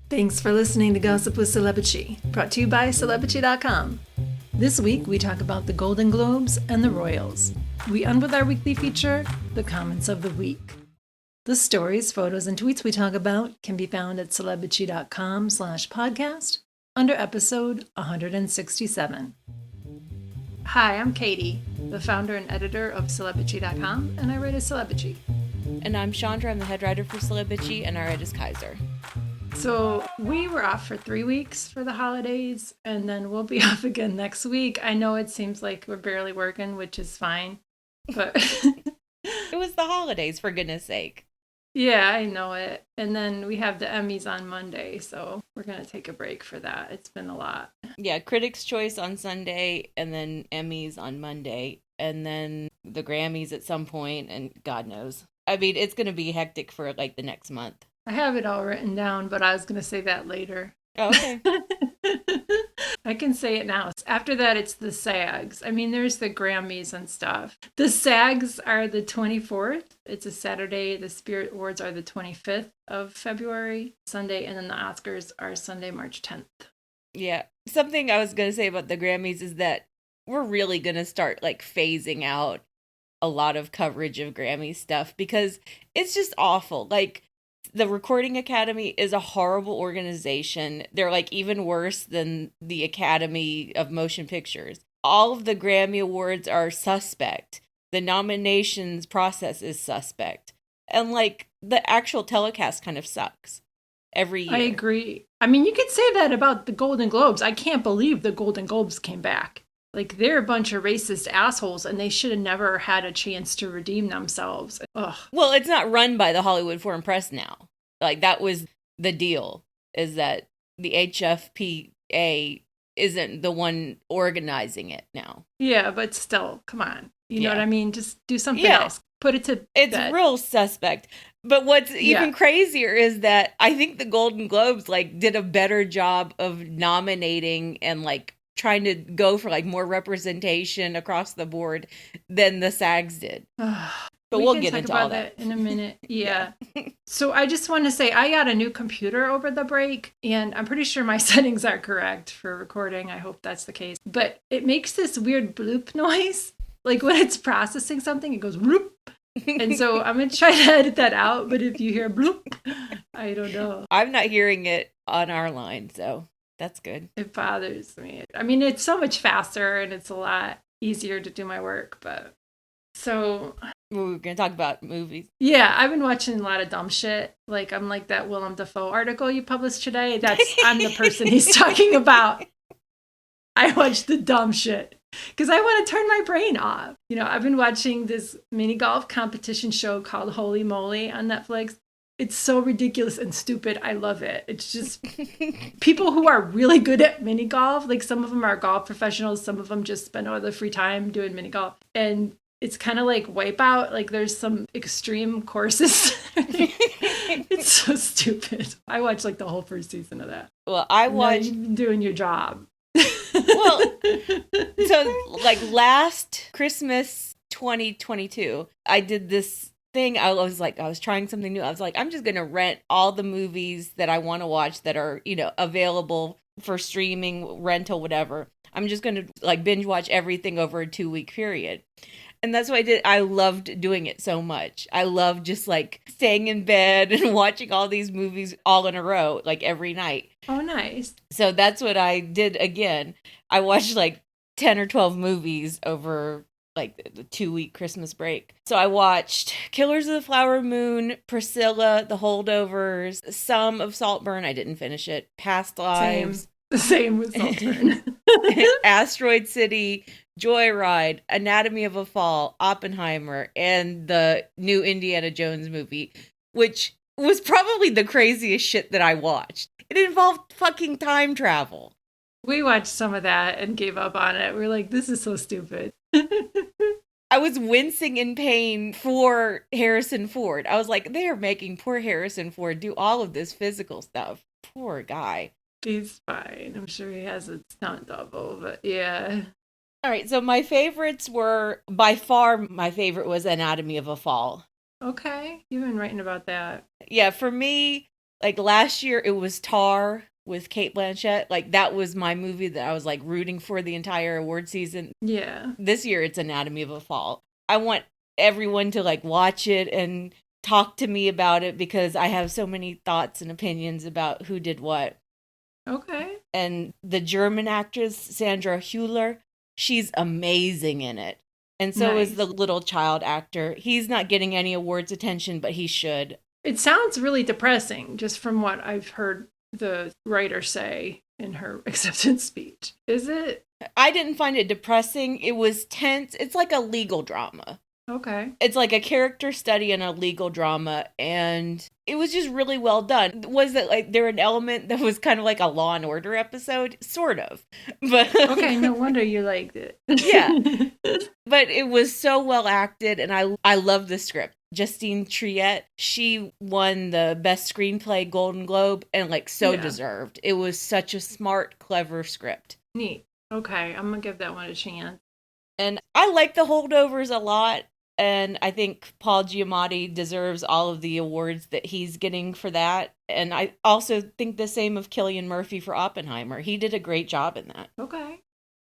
Thanks for listening to Gossip with Celebrity, brought to you by Celebrity.com. This week, we talk about the Golden Globes and the Royals. We end with our weekly feature, The Comments of the Week. The stories, photos, and tweets we talk about can be found at Celebrity.com/podcast under episode 167. Hi, I'm Katie, the founder and editor of Celebrity.com, and I write at Celebrity. And I'm Chandra, I'm the head writer for Celebrity, and our ed is Kaiser. So we were off for 3 weeks for the holidays, and then we'll be off again next week. I know it seems like we're barely working, which is fine, but it was the holidays, for goodness sake. Yeah, I know it. And then we have the Emmys on Monday, so we're going to take a break for that. It's been a lot. Yeah, Critics' Choice on Sunday, and then Emmys on Monday, and then the Grammys at some point, and God knows. I mean, it's going to be hectic for like the next month. I have it all written down, but I was going to say that later. Oh, okay. I can say it now. After that, it's the SAGs. I mean, there's the Grammys and stuff. The SAGs are the 24th. It's a Saturday. The Spirit Awards are the 25th of February, Sunday. And then the Oscars are Sunday, March 10th. Yeah. Something I was going to say about the Grammys is that we're really going to start like phasing out a lot of coverage of Grammy stuff because it's just awful. Like, the Recording Academy is a horrible organization. They're like even worse than the Academy of Motion Pictures. All of the Grammy Awards are suspect. The nominations process is suspect. And like the actual telecast kind of sucks every year. I agree. I mean, you could say that about the Golden Globes. I can't believe the Golden Globes came back. Like, they're a bunch of racist assholes, and they should have never had a chance to redeem themselves. Ugh. Well, it's not run by the Hollywood Foreign Press now. Like, that was the deal, is that the HFPA isn't the one organizing it now. Yeah, but still, come on. You know what I mean? Just do something else. Put it to It's bed. Real suspect. But what's even crazier is that I think the Golden Globes, like, did a better job of nominating and, like, trying to go for like more representation across the board than the SAGs did. But we'll get into all that in a minute. Yeah. So I just want to say I got a new computer over the break, and I'm pretty sure my settings are correct for recording. I hope that's the case. But it makes this weird bloop noise. Like when it's processing something, it goes bloop. And so I'm going to try to edit that out. But if you hear bloop, I don't know. I'm not hearing it on our line, so that's good. It bothers me. I mean, it's so much faster and it's a lot easier to do my work, but so we're going to talk about movies. Yeah, I've been watching a lot of dumb shit. Like, I'm like that Willem Dafoe article you published today. I'm the person he's talking about. I watch the dumb shit because I want to turn my brain off. You know, I've been watching this mini golf competition show called Holey Moley on Netflix. It's so ridiculous and stupid. I love it. It's just people who are really good at mini golf. Like, some of them are golf professionals. Some of them just spend all their free time doing mini golf. And it's kind of like Wipeout. Like, there's some extreme courses. It's so stupid. I watched like the whole first season of that. Well, I watched... You've been doing your job. Well, so like last Christmas 2022, I did this thing. I was trying something new. I was like, I'm just gonna rent all the movies that I want to watch that are, you know, available for streaming, rental, whatever. I'm just gonna like binge watch everything over a 2-week period. And that's what I did. I loved doing it so much. I loved just like staying in bed and watching all these movies all in a row, like every night. Oh, nice. So that's what I did again. I watched like 10 or 12 movies over like the 2-week Christmas break. So I watched Killers of the Flower Moon, Priscilla, The Holdovers, some of Saltburn. I didn't finish it. Past Lives. Same with Saltburn. Asteroid City, Joyride, Anatomy of a Fall, Oppenheimer, and the new Indiana Jones movie, which was probably the craziest shit that I watched. It involved fucking time travel. We watched some of that and gave up on it. We're like, this is so stupid. I was wincing in pain for Harrison Ford. I was like, they are making poor Harrison Ford do all of this physical stuff. Poor guy. He's fine. I'm sure he has a stunt double, but yeah. All right, so my favorites were, by far, my favorite was Anatomy of a Fall. Okay, you've been writing about that. Yeah, for me, Like last year, it was Tar with Cate Blanchett. Like that was my movie that I was like rooting for the entire award season. Yeah. This year, it's Anatomy of a Fall. I want everyone to like watch it and talk to me about it because I have so many thoughts and opinions about who did what. Okay. And the German actress, Sandra Hüller, she's amazing in it. And so is the little child actor. He's not getting any awards attention, but he should. It sounds really depressing, just from what I've heard the writer say in her acceptance speech. Is it? I didn't find it depressing. It was tense. It's like a legal drama. Okay. It's like a character study in a legal drama, and it was just really well done. Was it like there an element that was kind of like a Law and Order episode? Sort of. But okay, no wonder you liked it. Yeah. But it was so well acted, and I love the script. Justine Triet, she won the Best Screenplay Golden Globe, and like so deserved. It was such a smart, clever script. Neat. Okay, I'm gonna give that one a chance. And I like the Holdovers a lot. And I think Paul Giamatti deserves all of the awards that he's getting for that. And I also think the same of Cillian Murphy for Oppenheimer. He did a great job in that. Okay.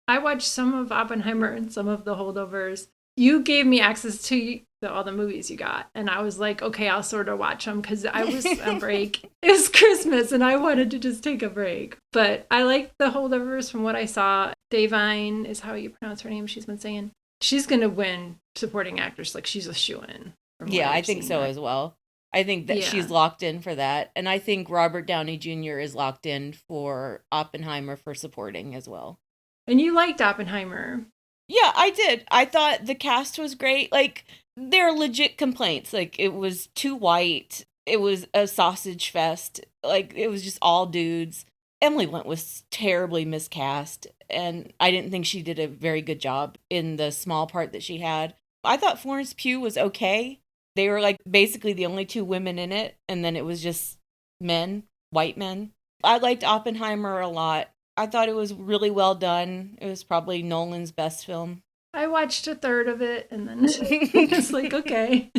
I watched some of Oppenheimer and some of the Holdovers. You gave me access to all the movies you got. And I was like, okay, I'll sort of watch them because I was on break. It was Christmas and I wanted to just take a break. But I liked the Holdovers from what I saw. Davine is how you pronounce her name, she's been saying. She's going to win supporting actress. Like, she's a shoo-in. Yeah, I think so as well. I think that she's locked in for that. And I think Robert Downey Jr. is locked in for Oppenheimer for supporting as well. And you liked Oppenheimer. Yeah, I did. I thought the cast was great. Like, there are legit complaints. Like, it was too white. It was a sausage fest. Like, it was just all dudes. Emily Blunt was terribly miscast, and I didn't think she did a very good job in the small part that she had. I thought Florence Pugh was okay. They were like basically the only two women in it, and then it was just men, white men. I liked Oppenheimer a lot. I thought it was really well done. It was probably Nolan's best film. I watched a third of it, and then it's like, okay.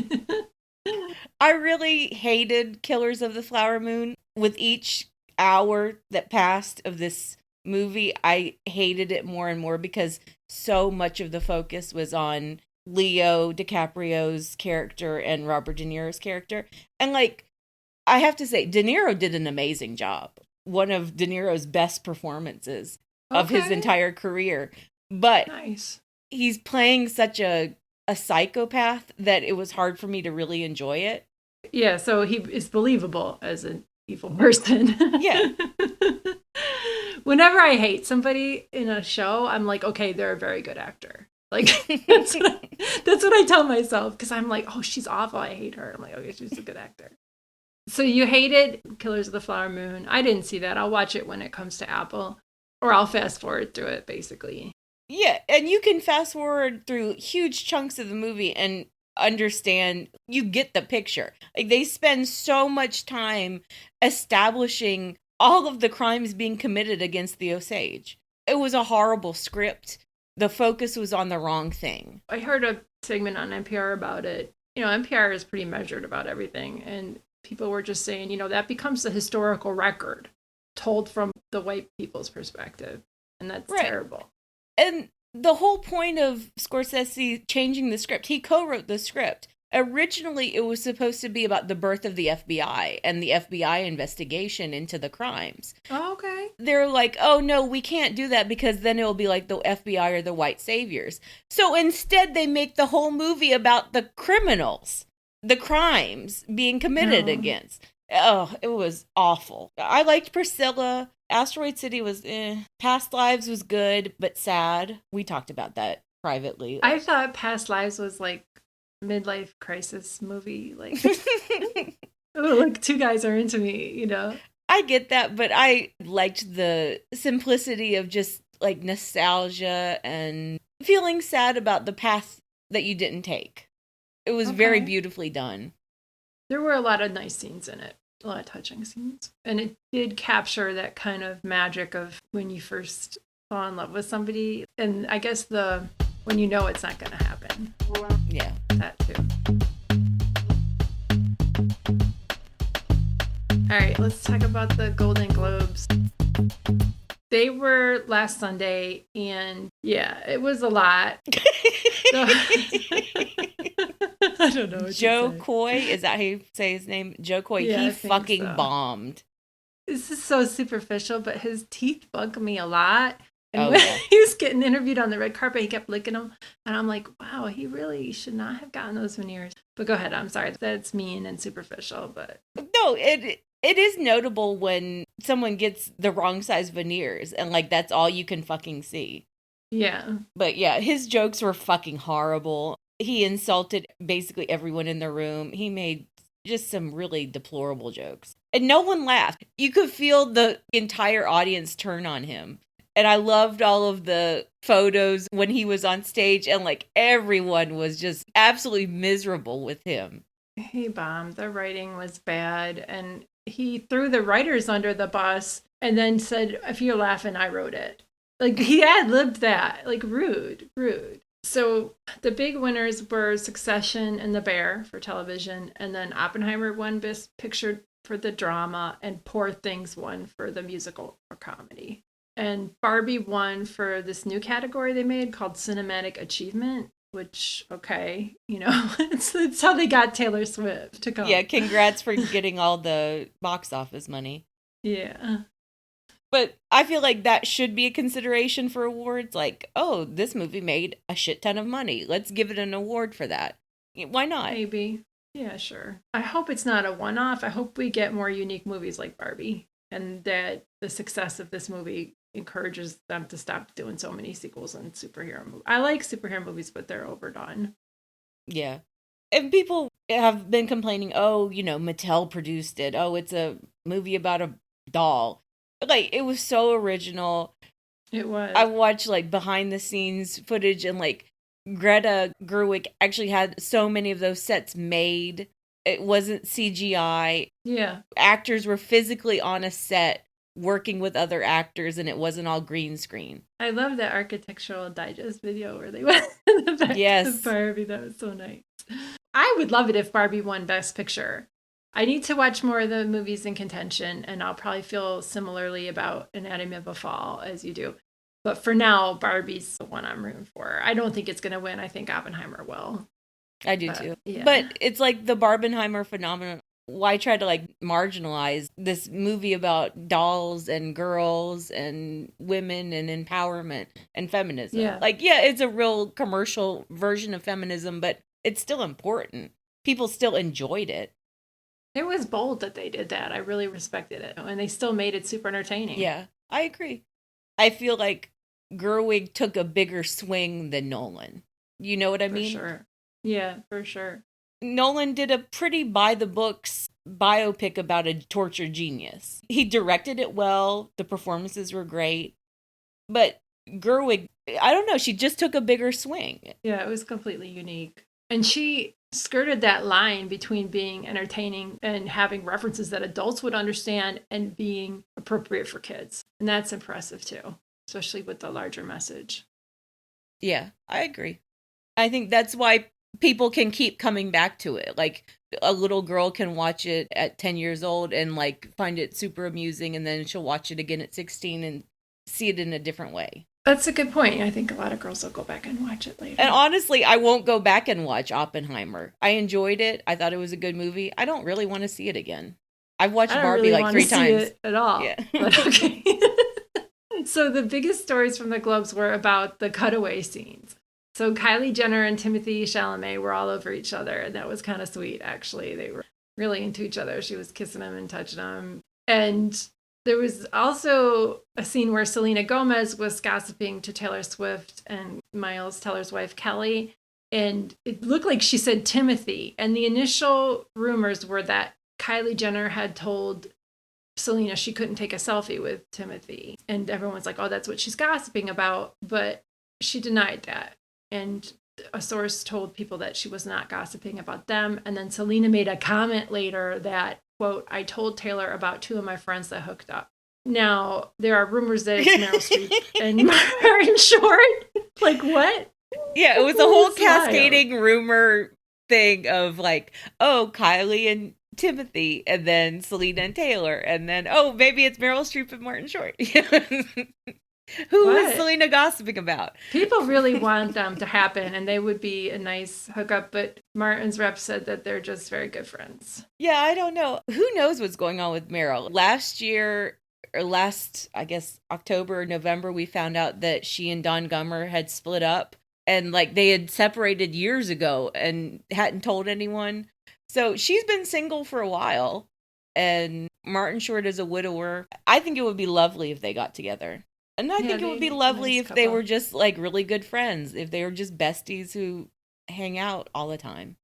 I really hated Killers of the Flower Moon. With each hour that passed of this movie, I hated it more and more because so much of the focus was on Leo DiCaprio's character and Robert De Niro's character. And like, I have to say, De Niro did an amazing job. One of De Niro's best performances of his entire career. But he's playing such a psychopath that it was hard for me to really enjoy it. Yeah, so he is believable as an evil person. Yeah. Whenever I hate somebody in a show, I'm like, okay, they're a very good actor. Like, that's what I tell myself, because I'm like, oh, she's awful, I hate her. I'm like, okay, she's a good actor. So you hated Killers of the Flower Moon. I didn't see that. I'll watch it when it comes to Apple, or I'll fast forward through it, basically. Yeah, and you can fast forward through huge chunks of the movie and understand, you get the picture. Like, they spend so much time establishing all of the crimes being committed against the Osage. It was a horrible script. The focus was on the wrong thing. I heard a segment on NPR about it. You know, NPR is pretty measured about everything, and people were just saying, you know, that becomes the historical record told from the white people's perspective, and that's terrible. And the whole point of Scorsese changing the script, he co-wrote the script. Originally, it was supposed to be about the birth of the FBI and the FBI investigation into the crimes. Oh, okay. They're like, oh, no, we can't do that because then it'll be like the FBI are the white saviors. So instead, they make the whole movie about the criminals, the crimes being committed against. Oh, it was awful. I liked Priscilla. Asteroid City was Past Lives was good, but sad. We talked about that privately. I thought Past Lives was like midlife crisis movie. Like, oh, like two guys are into me, you know? I get that, but I liked the simplicity of just like nostalgia and feeling sad about the path that you didn't take. It was very beautifully done. There were a lot of nice scenes in it. A lot of touching scenes. And it did capture that kind of magic of when you first fall in love with somebody. And I guess when you know it's not going to happen. Yeah. That too. All right, let's talk about the Golden Globes. They were last Sunday, and yeah, it was a lot. So, I don't know what Jo to say. Koy, is that how you say his name? Jo Koy, Yeah, he I think fucking so. bombed. This is so superficial, but his teeth bug me a lot. And Oh, when yeah. he was getting interviewed on the red carpet, he kept licking them. And I'm like, wow, he really should not have gotten those veneers. But go ahead. I'm sorry. That's mean and superficial, but No, it is notable when someone gets the wrong size veneers and like that's all you can fucking see. yeah. But yeah, his jokes were fucking horrible. He insulted basically everyone in the room. He made just some really deplorable jokes. And no one laughed. You could feel the entire audience turn on him. And I loved all of the photos when he was on stage and like everyone was just absolutely miserable with him. He bombed. The writing was bad. And he threw the writers under the bus and then said, if you're laughing, I wrote it. Like, he ad-libbed that. Like, rude. So the big winners were Succession and The Bear for television. And then Oppenheimer won Best Picture for the drama. And Poor Things won for the musical or comedy. And Barbie won for this new category they made called Cinematic Achievement. Which, okay, you know, it's how they got Taylor Swift to come. Yeah, congrats for getting all the box office money. Yeah. But I feel like that should be a consideration for awards. Like, oh, this movie made a shit ton of money. Let's give it an award for that. Why not? Maybe. Yeah, sure. I hope it's not a one-off. I hope we get more unique movies like Barbie. And that the success of this movie encourages them to stop doing so many sequels and superhero movies. I like superhero movies, but they're overdone. Yeah. And people have been complaining, oh, you know, Mattel produced it. Oh, it's a movie about a doll. Like, it was so original. It was. I watched, like, behind the scenes footage and, like, Greta Gerwig actually had so many of those sets made. It wasn't CGI. Yeah. Actors were physically on a set working with other actors and it wasn't all green screen. I love that Architectural Digest video where they went in the back of Barbie. That was so nice. I would love it if Barbie won Best Picture. I need to watch more of the movies in contention, and I'll probably feel similarly about Anatomy of a Fall as you do. But for now, Barbie's the one I'm rooting for. I don't think it's going to win. I think Oppenheimer will. I do too. Yeah. But it's like the Barbenheimer phenomenon. Why try to like marginalize this movie about dolls and girls and women and empowerment and feminism? Yeah. Like, yeah, it's a real commercial version of feminism, but it's still important. People still enjoyed it. It was bold that they did that. I really respected it. And they still made it super entertaining. Yeah, I agree. I feel like Gerwig took a bigger swing than Nolan. You know what I mean? For sure. Yeah, for sure. Nolan did a pretty by-the-books biopic about a tortured genius. He directed it well. The performances were great. But Gerwig, I don't know, she just took a bigger swing. Yeah, it was completely unique. And she skirted that line between being entertaining and having references that adults would understand and being appropriate for kids. And that's impressive too, especially with the larger message. Yeah, I agree. I think that's why people can keep coming back to it. Like a little girl can watch it at 10 years old and like find it super amusing, and then she'll watch it again at 16 and see it in a different way. That's a good point. I think a lot of girls will go back and watch it later. And honestly, I won't go back and watch Oppenheimer. I enjoyed it. I thought it was a good movie. I don't really want to see it again. I've watched Barbie really like 3 times. See it at all. Yeah. But okay. So the biggest stories from the Globes were about the cutaway scenes. So Kylie Jenner and Timothée Chalamet were all over each other, and that was kind of sweet, actually. They were really into each other. She was kissing him and touching him. And there was also a scene where Selena Gomez was gossiping to Taylor Swift and Miles Teller's wife, Kelly. And it looked like she said Timothy. And the initial rumors were that Kylie Jenner had told Selena she couldn't take a selfie with Timothy. And everyone's like, oh, that's what she's gossiping about. But she denied that. And a source told people that she was not gossiping about them. And then Selena made a comment later that, quote, I told Taylor about 2 of my friends that hooked up. Now, there are rumors that it's Meryl Streep and Martin Short. Like, what? Yeah, it was a whole cascading rumor thing of like, oh, Kylie and Timothy, and then Selena and Taylor, and then, maybe it's Meryl Streep and Martin Short. Who is Selena gossiping about? People really want them to happen, and they would be a nice hookup, but Martin's rep said that they're just very good friends. Yeah, I don't know. Who knows what's going on with Meryl? Last year, or I guess, October or November, we found out that she and Don Gummer had split up, and like they had separated years ago and hadn't told anyone. So she's been single for a while, and Martin Short is a widower. I think it would be lovely if they got together. And I think it would be lovely if they were just like really good friends, if they were just besties who hang out all the time.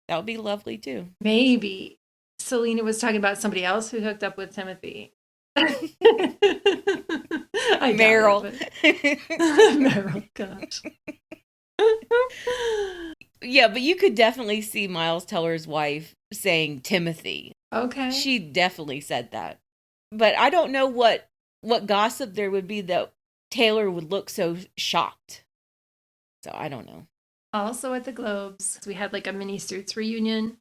That would be lovely too. Maybe Selena was talking about somebody else who hooked up with Timothy. Meryl. Meryl, gosh. Yeah, but you could definitely see Miles Teller's wife saying Timothy. Okay. She definitely said that. But I don't know what gossip there would be that Taylor would look so shocked. So I don't know. Also at the Globes, we had like a mini Suits reunion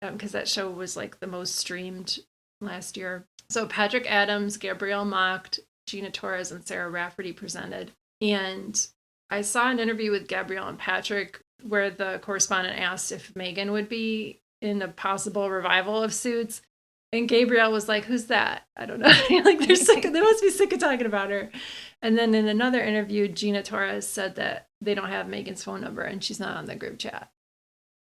because that show was like the most streamed last year. So Patrick Adams, Gabrielle Mocked, Gina Torres, and Sarah Rafferty presented. And I saw an interview with Gabrielle and Patrick where the correspondent asked if Meghan would be in a possible revival of Suits. And Gabrielle was like, "Who's that? I don't know." Like they must be sick of talking about her. And then in another interview, Gina Torres said that they don't have Meghan's phone number and she's not on the group chat.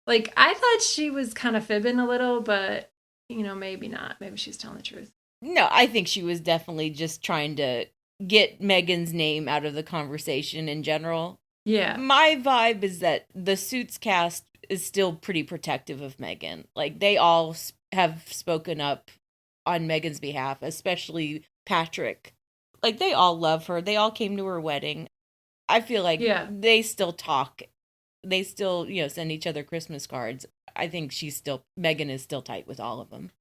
Like I thought she was kind of fibbing a little, but maybe not. Maybe she's telling the truth. No, I think she was definitely just trying to get Meghan's name out of the conversation in general. Yeah. My vibe is that the Suits cast is still pretty protective of Meghan. Like they all have spoken up on Meghan's behalf, especially Patrick. Like they all love her. They all came to her wedding. I feel like they still talk. They still, send each other Christmas cards. I think Meghan is still tight with all of them.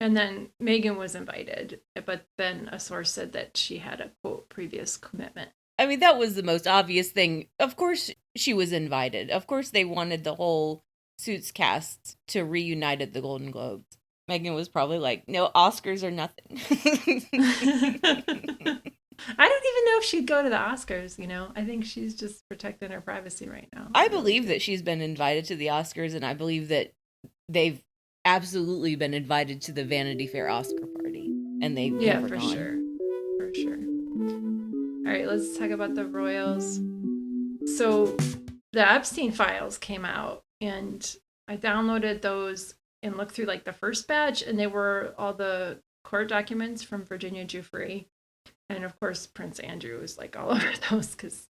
And then Meghan was invited, but then a source said that she had a, quote, previous commitment. I mean, that was the most obvious thing. Of course she was invited. Of course they wanted the whole Suits cast to reunite at the Golden Globes. Meghan was probably like, no, Oscars are nothing. I don't even know if she'd go to the Oscars, I think she's just protecting her privacy right now. I believe that she's been invited to the Oscars, and I believe that they've absolutely been invited to the Vanity Fair Oscar party. And they've never gone. Sure. For sure. All right, let's talk about the royals. So the Epstein Files came out, and I downloaded those and looked through like the first batch, and they were all the court documents from Virginia Giuffre. And of course, Prince Andrew was like all over those because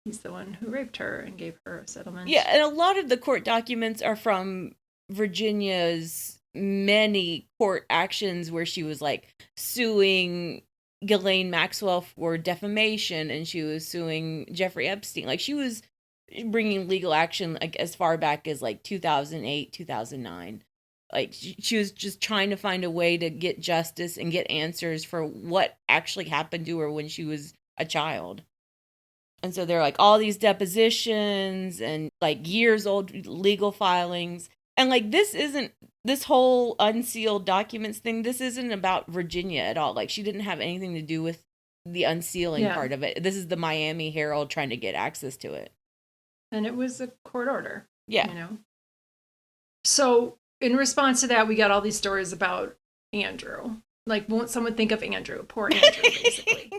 he's the one who raped her and gave her a settlement. Yeah, and a lot of the court documents are from Virginia's many court actions where she was like suing Ghislaine Maxwell for defamation, and she was suing Jeffrey Epstein. Like she was bringing legal action like as far back as like 2008, 2009. Like she was just trying to find a way to get justice and get answers for what actually happened to her when she was a child. And so there are like all these depositions and like years old legal filings. And like this whole unsealed documents thing, this isn't about Virginia at all. Like she didn't have anything to do with the unsealing part of it. This is the Miami Herald trying to get access to it. And it was a court order. Yeah. So in response to that, we got all these stories about Andrew. Like, won't someone think of Andrew? Poor Andrew, basically.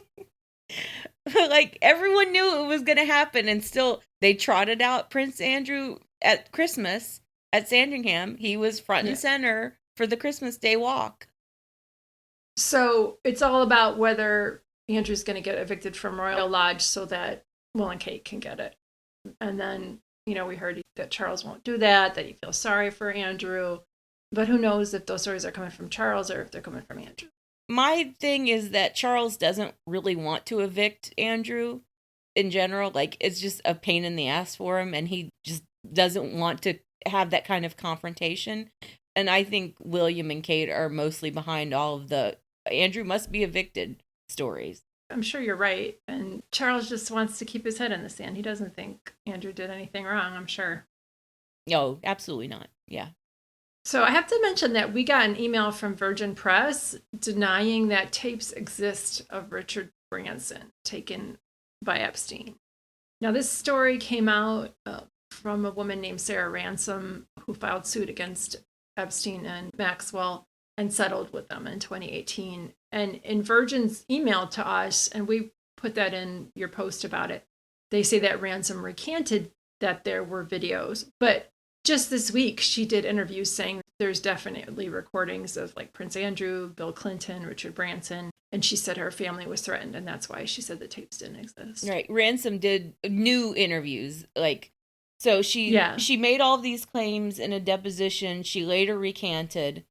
Like, everyone knew it was going to happen, and still, they trotted out Prince Andrew at Christmas at Sandringham. He was front and center for the Christmas Day walk. So, it's all about whether Andrew's going to get evicted from Royal Lodge so that Will and Kate can get it. And then we heard that Charles won't do that he feels sorry for Andrew. But who knows if those stories are coming from Charles or if they're coming from Andrew. My thing is that Charles doesn't really want to evict Andrew in general. Like, it's just a pain in the ass for him, and he just doesn't want to have that kind of confrontation. And I think William and Kate are mostly behind all of the Andrew must be evicted stories. I'm sure you're right. And Charles just wants to keep his head in the sand. He doesn't think Andrew did anything wrong, I'm sure. No, absolutely not. Yeah. So I have to mention that we got an email from Virgin Press denying that tapes exist of Richard Branson taken by Epstein. Now, this story came out from a woman named Sarah Ransom, who filed suit against Epstein and Maxwell and settled with them in 2018. And in Virgin's email to us, and we put that in your post about it, they say that Ransom recanted that there were videos. But just this week, she did interviews saying there's definitely recordings of like Prince Andrew, Bill Clinton, Richard Branson. And she said her family was threatened, and that's why she said the tapes didn't exist. Right. Ransom did new interviews. So she made all these claims in a deposition. She later recanted.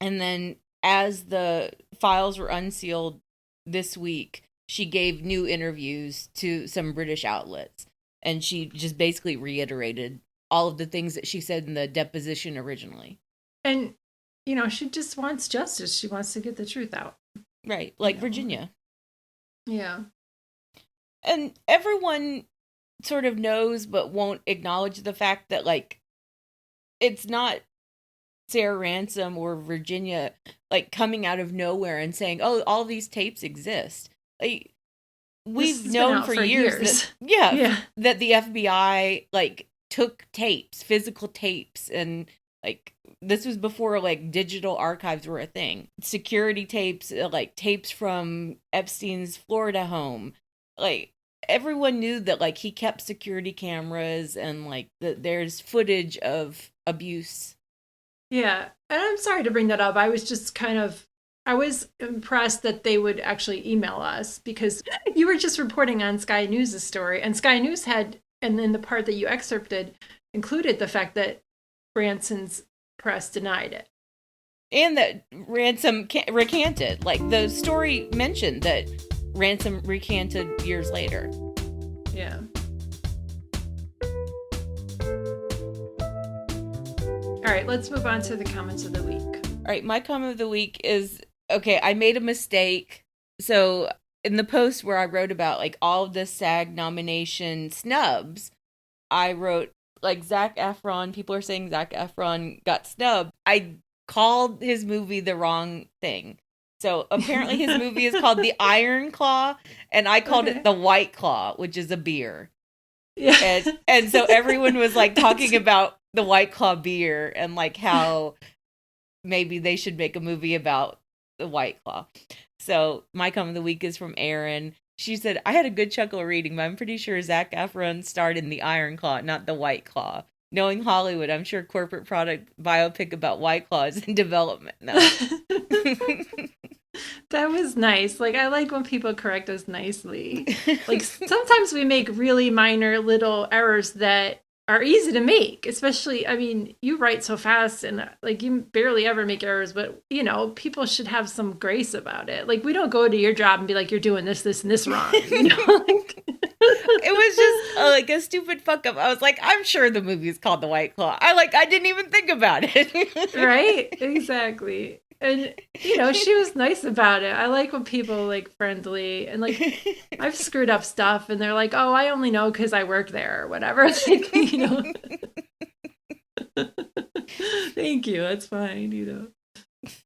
And then as the files were unsealed this week, she gave new interviews to some British outlets. And she just basically reiterated all of the things that she said in the deposition originally. And, she just wants justice. She wants to get the truth out. Right. Like Virginia. Yeah. And everyone sort of knows but won't acknowledge the fact that, it's not Sarah Ransom or Virginia, coming out of nowhere and saying, oh, all these tapes exist. We've known for years. That the FBI, took tapes, physical tapes, and, this was before, digital archives were a thing. Security tapes, tapes from Epstein's Florida home. Everyone knew that, he kept security cameras and, that there's footage of abuse. Yeah. And I'm sorry to bring that up. I was just I was impressed that they would actually email us, because you were just reporting on Sky News' story, and Sky News had, and then the part that you excerpted included the fact that Branson's press denied it. And that Ransom recanted. The story mentioned that Ransom recanted years later. Yeah. All right, let's move on to the comments of the week. All right, my comment of the week is, okay, I made a mistake. So in the post where I wrote about all of the SAG nomination snubs, I wrote Zac Efron. People are saying Zac Efron got snubbed. I called his movie the wrong thing. So apparently his movie is called The Iron Claw, and I called it The White Claw, which is a beer. Yeah. And so everyone was talking about the White Claw beer and how maybe they should make a movie about the White Claw. So my comment of the week is from Erin. She said, I had a good chuckle reading, but I'm pretty sure Zac Efron starred in The Iron Claw, not The White Claw. Knowing Hollywood, I'm sure corporate product biopic about White Claw is in development now. That was nice. I like when people correct us nicely. Sometimes we make really minor little errors that are easy to make, especially, you write so fast and you barely ever make errors, but people should have some grace about it. We don't go to your job and be like, you're doing this, this, and this wrong. It was just a stupid fuck up. I was like, I'm sure the movie is called The White Claw. I didn't even think about it. Right? Exactly. And, she was nice about it. I like when people friendly and I've screwed up stuff and they're like, oh, I only know because I worked there or whatever. Thank you. That's fine,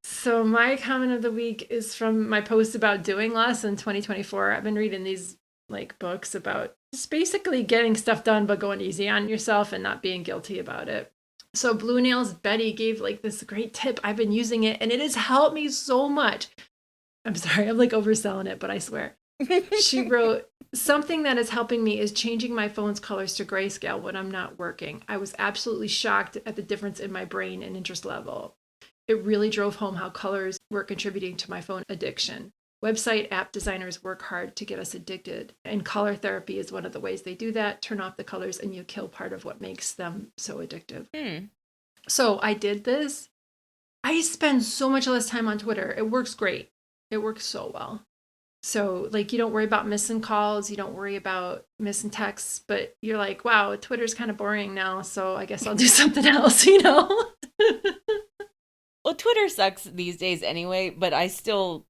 So my comment of the week is from my post about doing less in 2024. I've been reading these books about just basically getting stuff done, but going easy on yourself and not being guilty about it. So Blue Nails Betty gave this great tip. I've been using it and it has helped me so much. I'm sorry, I'm overselling it, but I swear. She wrote, something that is helping me is changing my phone's colors to grayscale when I'm not working. I was absolutely shocked at the difference in my brain and interest level. It really drove home how colors were contributing to my phone addiction. Website app designers work hard to get us addicted, and color therapy is one of the ways they do that. Turn off the colors and you kill part of what makes them so addictive. So I did this. I spend so much less time on Twitter. It works great. It works so well. So you don't worry about missing calls. You don't worry about missing texts, but you're like, wow, Twitter's kind of boring now. So I guess I'll do something else, Well, Twitter sucks these days anyway, but I still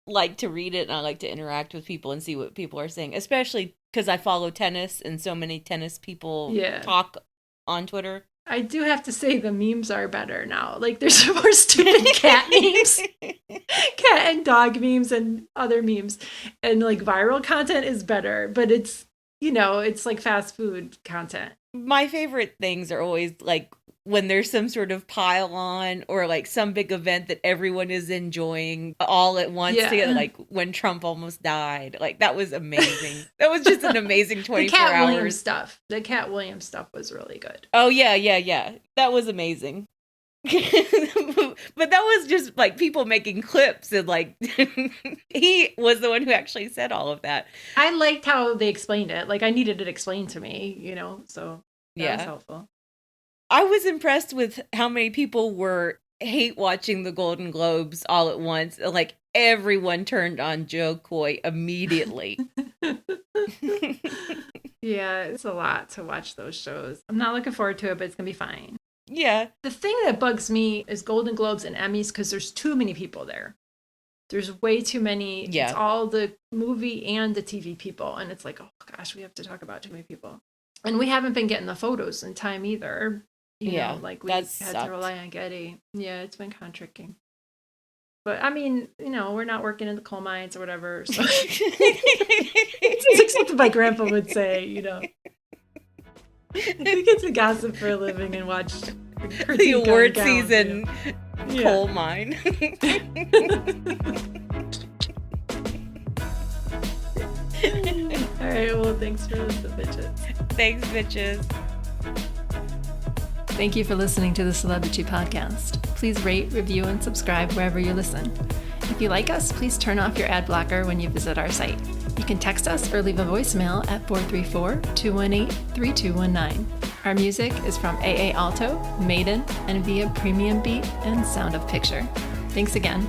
like to read it and I like to interact with people and see what people are saying, especially because I follow tennis and so many tennis people talk on Twitter. I do have to say the memes are better now. Like there's more stupid cat memes, cat and dog memes and other memes. And like viral content is better, but it's, it's like fast food content. My favorite things are always like when there's some sort of pile on or like some big event that everyone is enjoying all at once together, like when Trump almost died. Like that was amazing. That was just an amazing 24 Cat hours. Williams stuff. The Cat Williams stuff was really good. Oh yeah. That was amazing. But that was just like people making clips and like he was the one who actually said all of that. I liked how they explained it. Like I needed it explained to me, so that was helpful. I was impressed with how many people were hate watching the Golden Globes all at once. Like everyone turned on Jo Koy immediately. Yeah, it's a lot to watch those shows. I'm not looking forward to it, but it's going to be fine. Yeah. The thing that bugs me is Golden Globes and Emmys because there's too many people there. There's way too many. Yeah. It's all the movie and the TV people. And it's like, oh gosh, we have to talk about too many people. And we haven't been getting the photos in time either. You know, like we had to rely on Getty. Yeah, it's been kind of tricky. But I mean, we're not working in the coal mines or whatever. So. It's accepted my grandpa would say, We get to gossip for a living and watch the award season coal mine. All right, well, thanks for listening, bitches. Thanks, bitches. Thank you for listening to the Celebrity Podcast. Please rate, review, and subscribe wherever you listen. If you like us, please turn off your ad blocker when you visit our site. You can text us or leave a voicemail at 434-218-3219. Our music is from AA Alto, Maiden, and via Premium Beat and Sound of Picture. Thanks again.